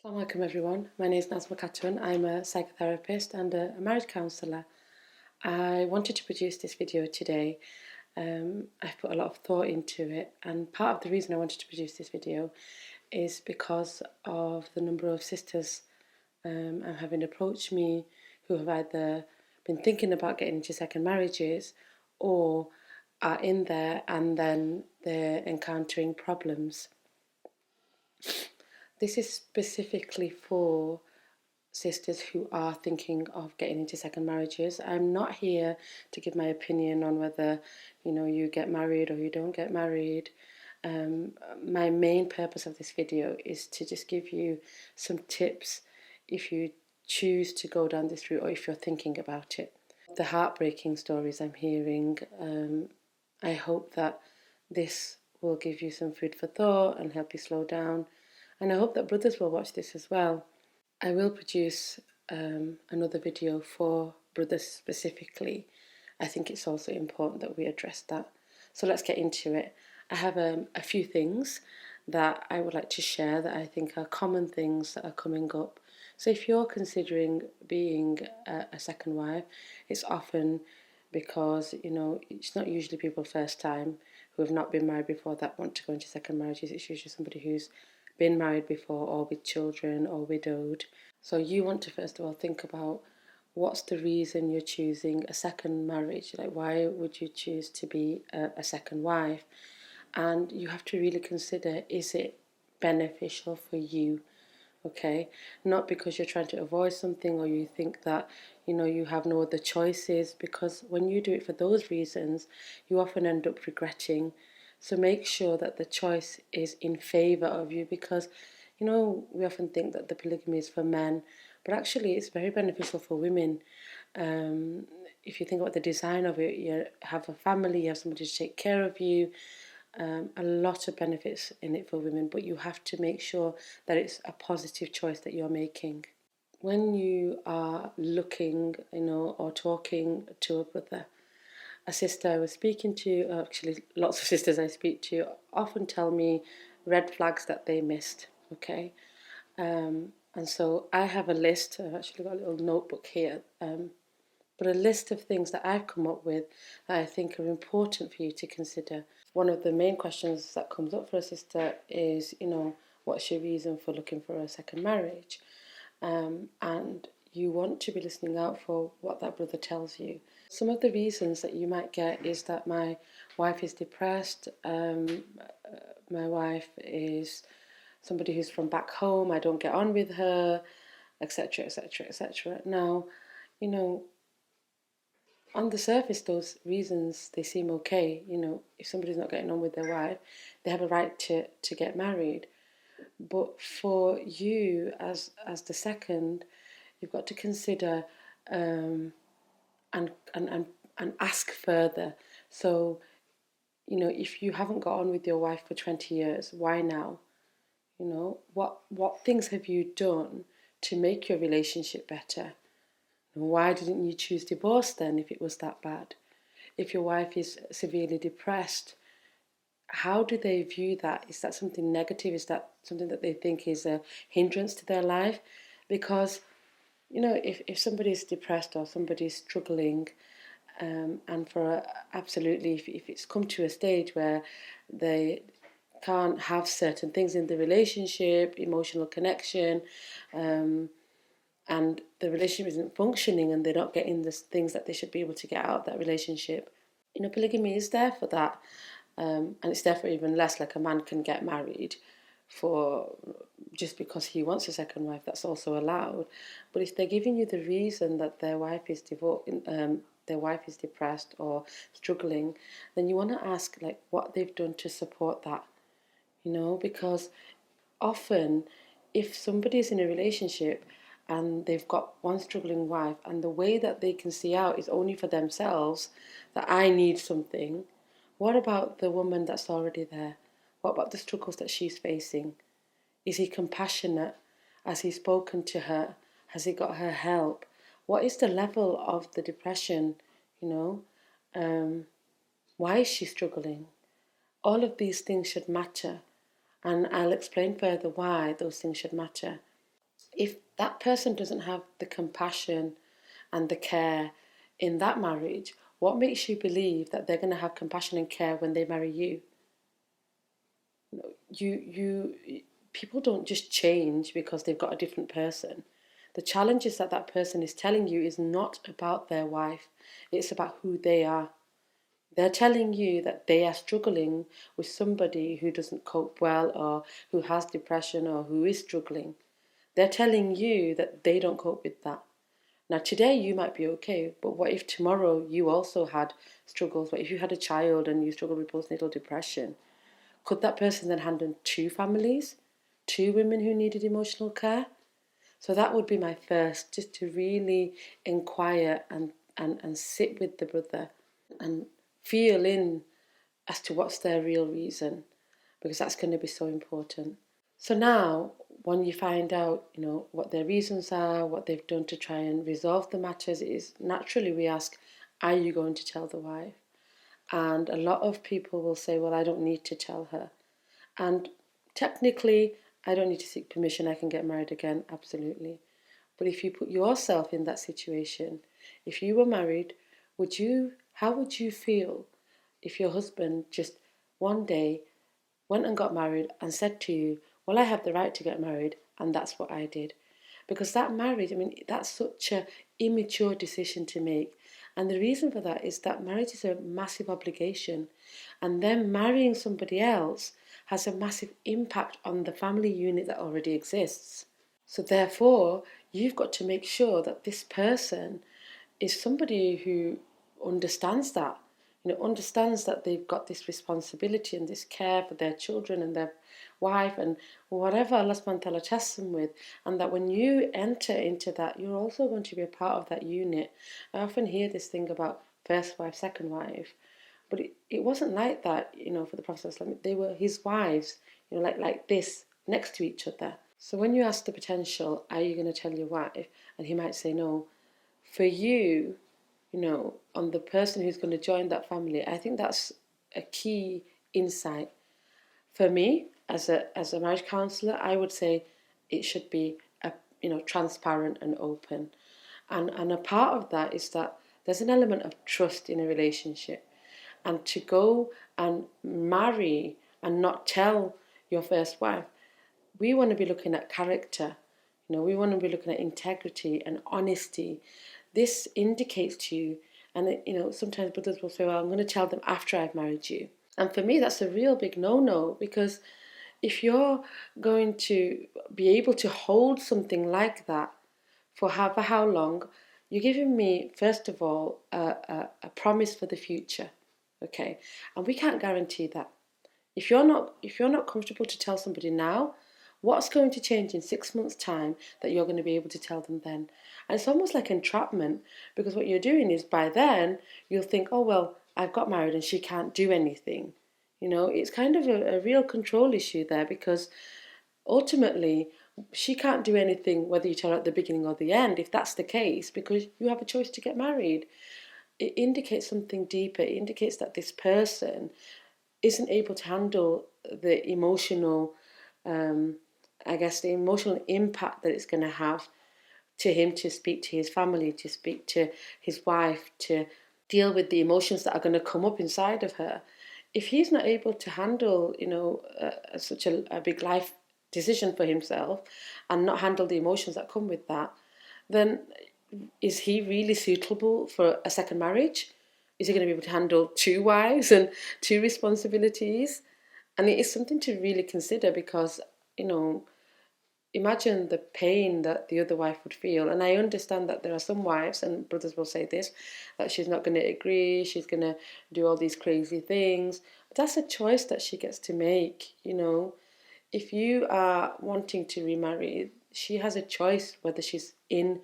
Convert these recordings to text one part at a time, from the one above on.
Assalamu alaikum everyone, my name is Nazma Khatun. I'm a psychotherapist and a marriage counsellor. I wanted to produce this video today. I've put a lot of thought into it, and part of the reason I wanted to produce this video is because of the number of sisters I'm having approached me who have either been thinking about getting into second marriages or are in there and then they're encountering problems. This is specifically for sisters who are thinking of getting into second marriages. I'm not here to give my opinion on whether you get married or you don't get married. My main purpose of this video is to just give you some tips if you choose to go down this route or if you're thinking about it. The heartbreaking stories I'm hearing, I hope that this will give you some food for thought and help you slow down, and I hope that brothers will watch this as well. I will produce another video for brothers specifically. I think it's also important that we address that. So let's get into it. I have a few things that I would like to share that I think are common things that are coming up. So if you're considering being a second wife, it's often because, it's not usually people first time who have not been married before that want to go into second marriages. It's usually somebody who's been married before or with children or widowed. So you want to first of all think about what's the reason you're choosing a second marriage. Like, why would you choose to be a second wife? And you have to really consider, is it beneficial for you? Okay, not because you're trying to avoid something or you think that you have no other choices, because when you do it for those reasons you often end up regretting. So make sure that the choice is in favor of you, because we often think that the polygamy is for men, but actually it's very beneficial for women. If you think about the design of it, you have a family, you have somebody to take care of you. A lot of benefits in it for women, but you have to make sure that it's a positive choice that you're making. When you are looking, or talking to a brother, a sister I was speaking to, actually lots of sisters I speak to, often tell me red flags that they missed, okay? And so I have a list. I've actually got a little notebook here, but a list of things that I've come up with that I think are important for you to consider. One of the main questions that comes up for a sister is, what's your reason for looking for a second marriage? And you want to be listening out for what that brother tells you. Some of the reasons that you might get is that my wife is depressed, my wife is somebody who's from back home, I don't get on with her, etc., etc., etc. Now, on the surface, those reasons, they seem okay. If somebody's not getting on with their wife, they have a right to get married. But for you, as the second, you've got to consider and ask further. So, if you haven't got on with your wife for 20 years, why now? What things have you done to make your relationship better? Why didn't you choose divorce then if it was that bad? If your wife is severely depressed, how do they view that? Is that something negative? Is that something that they think is a hindrance to their life? Because, if somebody's depressed or somebody's struggling, and absolutely, if it's come to a stage where they can't have certain things in the relationship, emotional connection, and the relationship isn't functioning and they're not getting the things that they should be able to get out of that relationship, polygamy is there for that. And it's there for even less. Like, a man can get married for just because he wants a second wife, that's also allowed. But if they're giving you the reason that their wife is depressed or struggling, then you want to ask, like, what they've done to support that, because often if somebody's in a relationship and they've got one struggling wife and the way that they can see out is only for themselves, that I need something, what about the woman that's already there? What about the struggles that she's facing? Is he compassionate? Has he spoken to her? Has he got her help? What is the level of the depression? Why is she struggling? All of these things should matter, and I'll explain further why those things should matter. if that person doesn't have the compassion and the care in that marriage, what makes you believe that they're going to have compassion and care when they marry you? People don't just change because they've got a different person. The challenges that that person is telling you is not about their wife. It's about who they are. They're telling you that they are struggling with somebody who doesn't cope well or who has depression or who is struggling. They're telling you that they don't cope with that. Now, today you might be okay, but what if tomorrow you also had struggles? What if you had a child and you struggled with postnatal depression? Could that person then handle two families, two women who needed emotional care? So that would be my first, just to really inquire and sit with the brother and feel in as to what's their real reason, because that's going to be so important. So now, when you find out, what their reasons are, what they've done to try and resolve the matters, is naturally we ask, are you going to tell the wife? And a lot of people will say, well, I don't need to tell her. And technically, I don't need to seek permission. I can get married again, absolutely. But if you put yourself in that situation, if you were married, how would you feel if your husband just one day went and got married and said to you, well, I have the right to get married, and that's what I did? Because that marriage, that's such an immature decision to make. And the reason for that is that marriage is a massive obligation. And then marrying somebody else has a massive impact on the family unit that already exists. So therefore, you've got to make sure that this person is somebody who understands that, understands that they've got this responsibility and this care for their children and their wife and whatever Allah subhanahu wa ta'ala tests them with, and that when you enter into that, you're also going to be a part of that unit. I often hear this thing about first wife, second wife, but it wasn't like that, for the Prophet. They were his wives, like this, next to each other. So when you ask the potential, are you going to tell your wife? And he might say no. For you, on the person who's going to join that family, I think that's a key insight. For me, as a marriage counsellor, I would say it should be transparent and open. And a part of that is that there's an element of trust in a relationship. And to go and marry and not tell your first wife, we want to be looking at character. We want to be looking at integrity and honesty. This indicates to you, and sometimes brothers will say, well, I'm going to tell them after I've married you. And for me, that's a real big no-no, because if you're going to be able to hold something like that for how long, you're giving me, first of all, a promise for the future, okay? And we can't guarantee that. If you're not comfortable to tell somebody now, what's going to change in 6 months' time that you're going to be able to tell them then? And it's almost like entrapment, because what you're doing is by then you'll think, oh, well, I've got married and she can't do anything. It's kind of a real control issue there, because ultimately she can't do anything whether you tell her at the beginning or the end, if that's the case, because you have a choice to get married. It indicates something deeper. It indicates that this person isn't able to handle the emotional, the emotional impact that it's going to have to him to speak to his family, to speak to his wife, to deal with the emotions that are going to come up inside of her. If he's not able to handle, such a big life decision for himself and not handle the emotions that come with that, then is he really suitable for a second marriage? Is he going to be able to handle two wives and two responsibilities? And it is something to really consider, because, imagine the pain that the other wife would feel. And I understand that there are some wives, and brothers will say this, that she's not going to agree, she's going to do all these crazy things. But that's a choice that she gets to make, If you are wanting to remarry, she has a choice whether she's in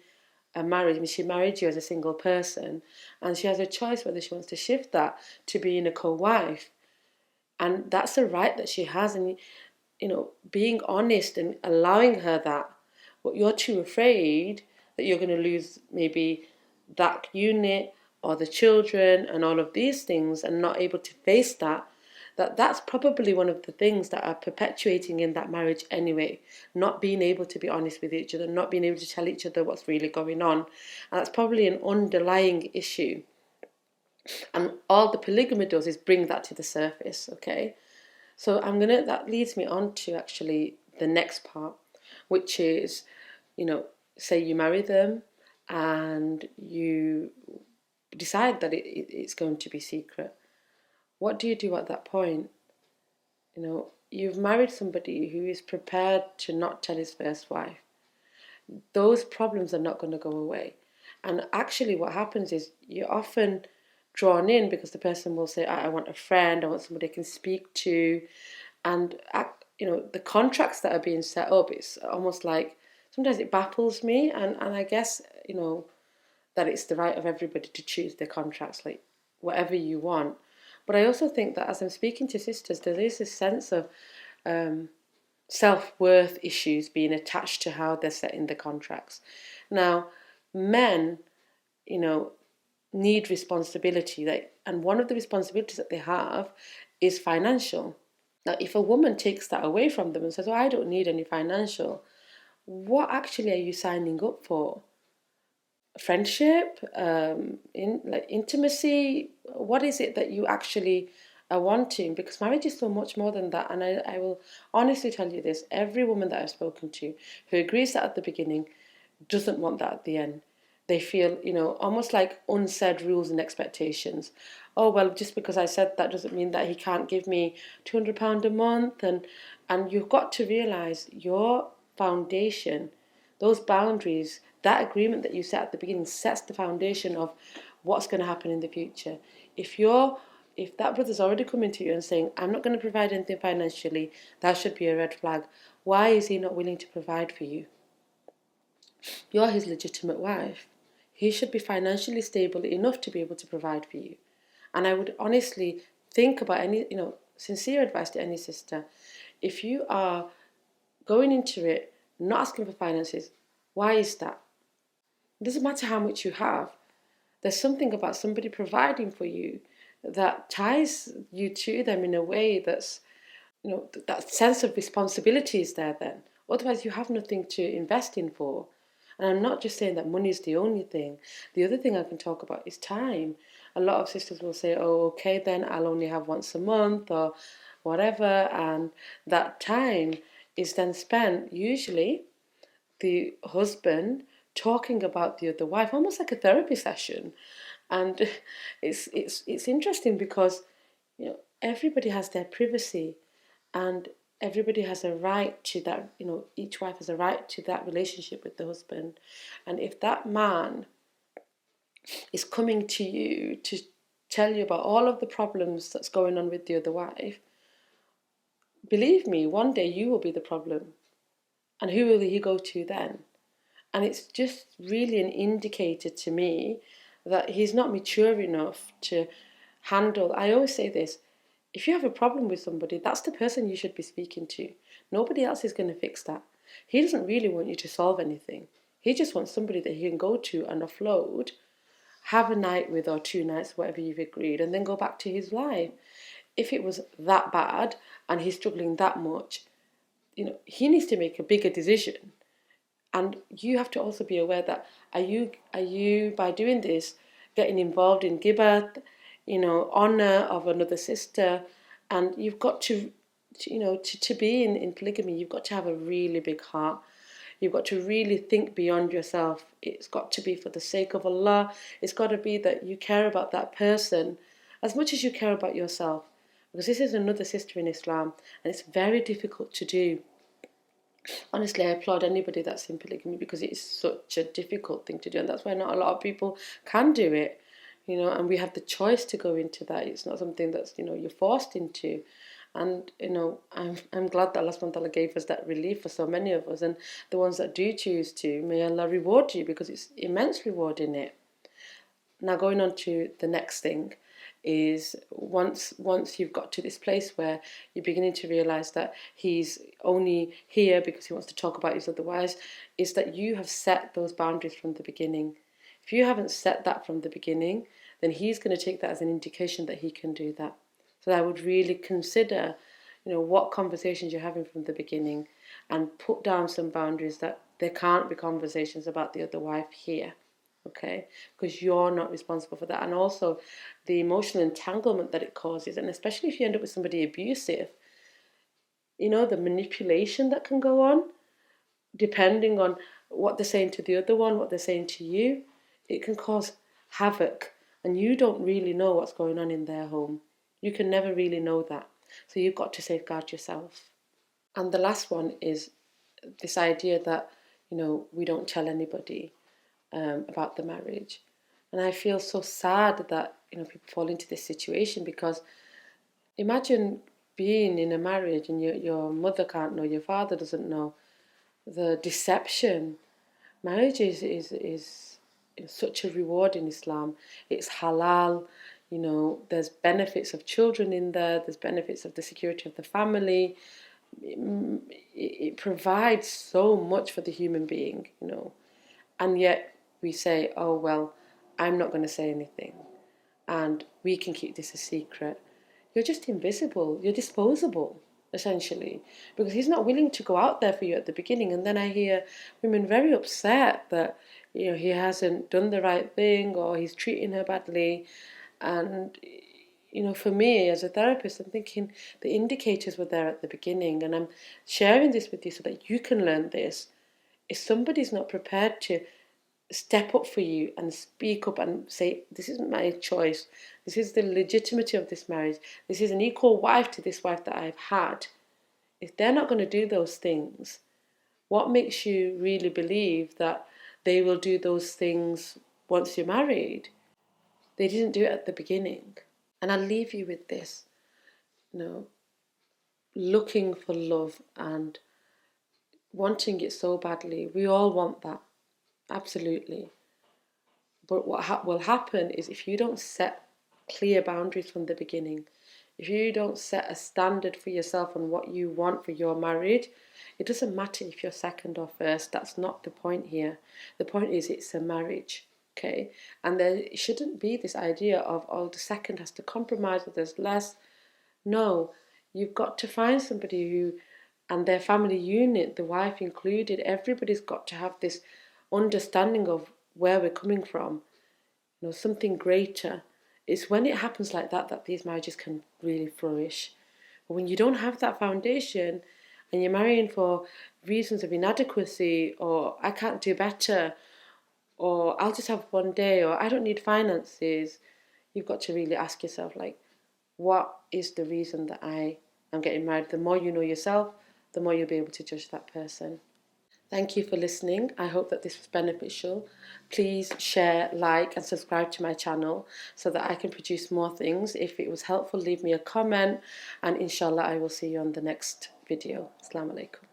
a marriage. She married you as a single person, and she has a choice whether she wants to shift that to being a co-wife. And that's a right that she has. And being honest and allowing her that. But you're too afraid that you're going to lose maybe that unit or the children and all of these things, and not able to face that, that's probably one of the things that are perpetuating in that marriage anyway. Not being able to be honest with each other, not being able to tell each other what's really going on. And that's probably an underlying issue. And all the polygamy does is bring that to the surface, okay? So that leads me on to actually the next part, which is, say you marry them and you decide that it's going to be secret. What do you do at that point? You've married somebody who is prepared to not tell his first wife. Those problems are not going to go away. And actually what happens is you're often drawn in because the person will say, I want a friend, I want somebody I can speak to. And, the contracts that are being set up, it's almost like, sometimes it baffles me. And I guess, that it's the right of everybody to choose their contracts, like whatever you want. But I also think that as I'm speaking to sisters, there is this sense of self-worth issues being attached to how they're setting the contracts. Now, men, need responsibility, and one of the responsibilities that they have is financial. Now, if a woman takes that away from them and says, I don't need any financial, what actually are you signing up for? Friendship, intimacy? What is it that you actually are wanting? Because marriage is so much more than that. And I will honestly tell you this, every woman that I've spoken to who agrees that at the beginning doesn't want that at the end. They feel, almost like unsaid rules and expectations. Oh, well, just because I said that doesn't mean that he can't give me £200 a month. And you've got to realise your foundation, those boundaries, that agreement that you set at the beginning sets the foundation of what's going to happen in the future. If that brother's already coming to you and saying, I'm not going to provide anything financially, that should be a red flag. Why is he not willing to provide for you? You're his legitimate wife. He should be financially stable enough to be able to provide for you. And I would honestly think about any, sincere advice to any sister. If you are going into it not asking for finances, why is that? It doesn't matter how much you have. There's something about somebody providing for you that ties you to them in a way that's, that sense of responsibility is there then. Otherwise you have nothing to invest in for. And I'm not just saying that money is the only thing. The other thing I can talk about is time. A lot of sisters will say, oh, okay, then I'll only have once a month or whatever. And that time is then spent, usually, the husband talking about the other wife, almost like a therapy session. And it's interesting because, everybody has their privacy and everybody has a right to that, each wife has a right to that relationship with the husband. And if that man is coming to you to tell you about all of the problems that's going on with the other wife, believe me, one day you will be the problem. And who will he go to then? And it's just really an indicator to me that he's not mature enough to handle. I always say this, if you have a problem with somebody, that's the person you should be speaking to. Nobody else is going to fix that. He doesn't really want you to solve anything. He just wants somebody that he can go to and offload, have a night with or 2 nights, whatever you've agreed, and then go back to his life. If it was that bad and he's struggling that much, he needs to make a bigger decision. And you have to also be aware that are you by doing this getting involved in gibbath, honor of another sister, and you've got to be in polygamy, you've got to have a really big heart. You've got to really think beyond yourself. It's got to be for the sake of Allah. It's got to be that you care about that person as much as you care about yourself. Because this is another sister in Islam, and it's very difficult to do. Honestly, I applaud anybody that's in polygamy because it is such a difficult thing to do, and that's why not a lot of people can do it, and we have the choice to go into that. It's not something that's, you're forced into. And, I'm glad that Allah subhanahu wa ta'ala gave us that relief for so many of us, and the ones that do choose to, may Allah reward you because it's immense reward in it. Now, going on to the next thing is once you've got to this place where you're beginning to realise that he's only here because he wants to talk about his other wives, is that you have set those boundaries from the beginning. If you haven't set that from the beginning, then he's going to take that as an indication that he can do that. So I would really consider, what conversations you're having from the beginning, and put down some boundaries that there can't be conversations about the other wife here, okay? Because you're not responsible for that. And also the emotional entanglement that it causes, and especially if you end up with somebody abusive, the manipulation that can go on, depending on what they're saying to the other one, what they're saying to you, it can cause havoc. And you don't really know what's going on in their home. You can never really know that. So you've got to safeguard yourself. And the last one is this idea that, we don't tell anybody about the marriage. And I feel so sad that, people fall into this situation, because imagine being in a marriage and your mother can't know, your father doesn't know. The deception. Marriage is such a reward in Islam. It's halal. There's benefits of children in there. There's benefits of the security of the family. It provides so much for the human being, and yet we say, oh, well, I'm not going to say anything, and we can keep this a secret. You're just invisible. You're disposable, essentially, because he's not willing to go out there for you at the beginning. And then I hear women very upset that, he hasn't done the right thing, or he's treating her badly. And, for me as a therapist, I'm thinking the indicators were there at the beginning, and I'm sharing this with you so that you can learn this. If somebody's not prepared to step up for you and speak up and say, this is my choice, this is the legitimacy of this marriage, this is an equal wife to this wife that I've had, if they're not going to do those things, what makes you really believe that they will do those things once you're married? They didn't do it at the beginning. And I'll leave you with this, looking for love and wanting it so badly. We all want that, absolutely. But what will happen is, if you don't set clear boundaries from the beginning, if you don't set a standard for yourself on what you want for your marriage, it doesn't matter if you're second or first. That's not the point here. The point is, it's a marriage, okay? And there shouldn't be this idea of, oh, the second has to compromise or there's less. No, you've got to find somebody who, and their family unit, the wife included, everybody's got to have this understanding of where we're coming from, something greater. It's when it happens like that that these marriages can really flourish. But when you don't have that foundation and you're marrying for reasons of inadequacy, or I can't do better, or I'll just have one day, or I don't need finances, you've got to really ask yourself, what is the reason that I am getting married? The more you know yourself, the more you'll be able to judge that person. Thank you for listening. I hope that this was beneficial. Please share, like, and subscribe to my channel so that I can produce more things. If it was helpful, leave me a comment, and inshallah I will see you on the next video. Assalamu alaikum.